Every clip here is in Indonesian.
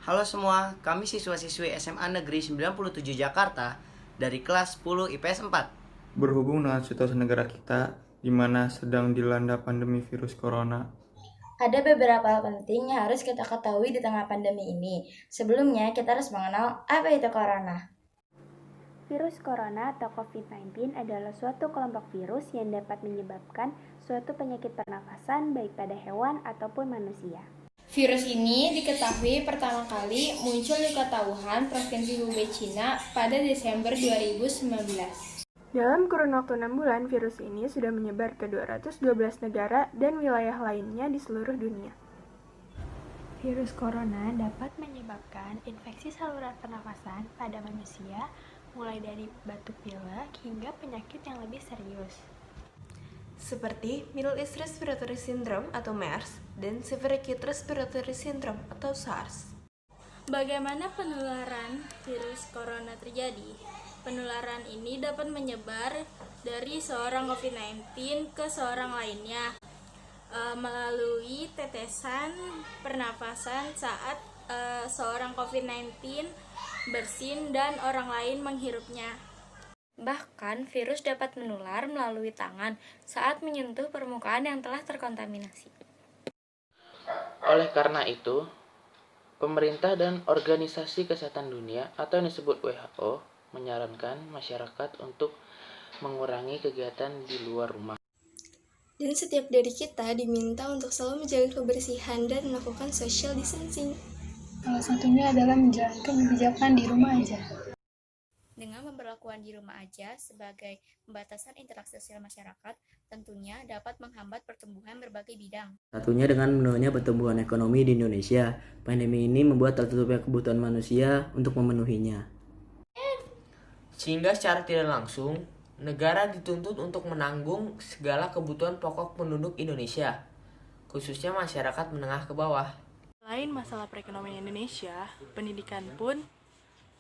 Halo semua, kami siswa-siswi SMA Negeri 97 Jakarta dari kelas 10 IPS 4. Berhubung dengan situasi negara kita, di mana sedang dilanda pandemi virus corona, Ada beberapa hal penting yang harus kita ketahui di tengah pandemi ini. Sebelumnya, kita harus mengenal apa itu corona. Virus corona atau COVID-19 adalah suatu kelompok virus yang dapat menyebabkan suatu penyakit pernafasan baik pada hewan ataupun manusia. Virus ini diketahui pertama kali muncul di kota Wuhan, Provinsi Hubei, Cina pada Desember 2019. Dalam kurun waktu 6 bulan, virus ini sudah menyebar ke 212 negara dan wilayah lainnya di seluruh dunia. Virus corona dapat menyebabkan infeksi saluran pernafasan pada manusia, mulai dari batuk pilek hingga penyakit yang lebih serius. Seperti Middle East Respiratory Syndrome atau MERS dan Severe Acute Respiratory Syndrome atau SARS. Bagaimana penularan virus corona terjadi? Penularan ini dapat menyebar dari seorang COVID-19 ke seorang lainnya melalui tetesan pernafasan saat seorang COVID-19 bersin dan orang lain menghirupnya. Bahkan, virus dapat menular melalui tangan saat menyentuh permukaan yang telah terkontaminasi. Oleh karena itu, pemerintah dan Organisasi Kesehatan Dunia atau yang disebut WHO menyarankan masyarakat untuk mengurangi kegiatan di luar rumah. Dan setiap dari kita diminta untuk selalu menjaga kebersihan dan melakukan social distancing. Salah satunya adalah menjalankan kebijakan di rumah aja. Dengan pemberlakuan di rumah aja sebagai pembatasan interaksi sosial masyarakat, tentunya dapat menghambat pertumbuhan berbagai bidang. Satunya dengan menurunnya pertumbuhan ekonomi di Indonesia. Pandemi ini membuat tertutupnya kebutuhan manusia untuk memenuhinya. Sehingga secara tidak langsung, negara dituntut untuk menanggung segala kebutuhan pokok penduduk Indonesia, khususnya masyarakat menengah ke bawah. Selain masalah perekonomian Indonesia, pendidikan pun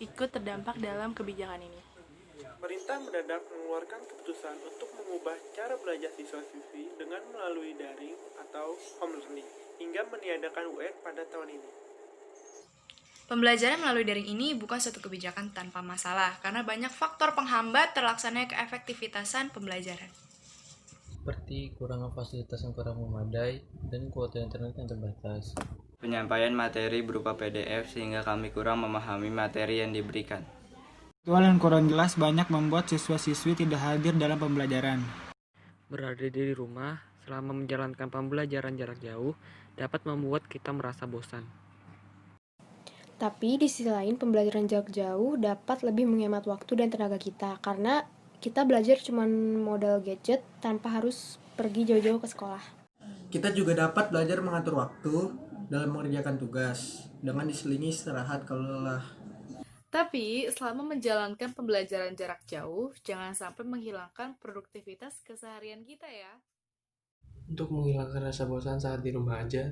ikut terdampak dalam kebijakan ini. Pemerintah mendadak mengeluarkan keputusan untuk mengubah cara belajar siswa-siswi dengan melalui daring atau home learning, hingga meniadakan UN pada tahun ini. Pembelajaran melalui daring ini bukan suatu kebijakan tanpa masalah, karena banyak faktor penghambat terlaksananya keefektivitasan pembelajaran. Seperti kurangnya fasilitas yang kurang memadai dan kuota internet yang terbatas. Penyampaian materi berupa PDF sehingga kami kurang memahami materi yang diberikan. Jadwal yang kurang jelas banyak membuat siswa-siswi tidak hadir dalam pembelajaran. Berada di rumah selama menjalankan pembelajaran jarak jauh dapat membuat kita merasa bosan. Tapi di sisi lain pembelajaran jarak jauh dapat lebih menghemat waktu dan tenaga kita karena kita belajar cuma modal gadget tanpa harus pergi jauh-jauh ke sekolah. Kita juga dapat belajar mengatur waktu dalam mengerjakan tugas dengan diselingi istirahat kalau lelah. Tapi selama menjalankan pembelajaran jarak jauh, jangan sampai menghilangkan produktivitas keseharian kita ya. Untuk menghilangkan rasa bosan saat di rumah aja,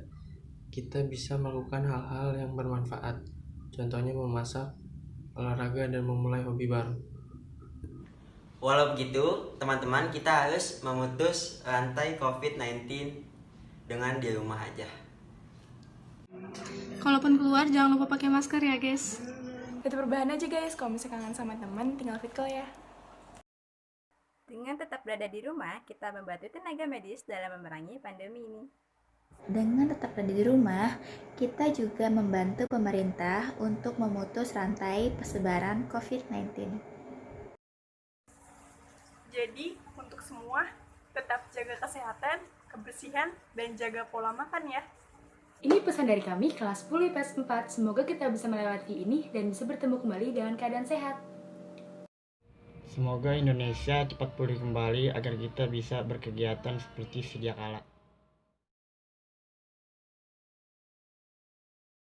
kita bisa melakukan hal-hal yang bermanfaat. Contohnya memasak, olahraga, dan memulai hobi baru. Walau begitu, teman-teman, kita harus memutus rantai COVID-19 dengan di rumah aja. Kalaupun keluar, jangan lupa pakai masker ya guys. Itu perubahan aja guys, kalau misalnya kangen sama teman, tinggal fit call ya. Dengan tetap berada di rumah, kita membantu tenaga medis dalam memerangi pandemi ini. Dengan tetap berada di rumah, kita juga membantu pemerintah untuk memutus rantai persebaran COVID-19. Jadi, untuk semua, tetap jaga kesehatan, kebersihan, dan jaga pola makan ya. Ini pesan dari kami, kelas 10 IPS 4. Semoga kita bisa melewati ini dan bisa bertemu kembali dengan keadaan sehat. Semoga Indonesia cepat pulih kembali agar kita bisa berkegiatan seperti sedia kala.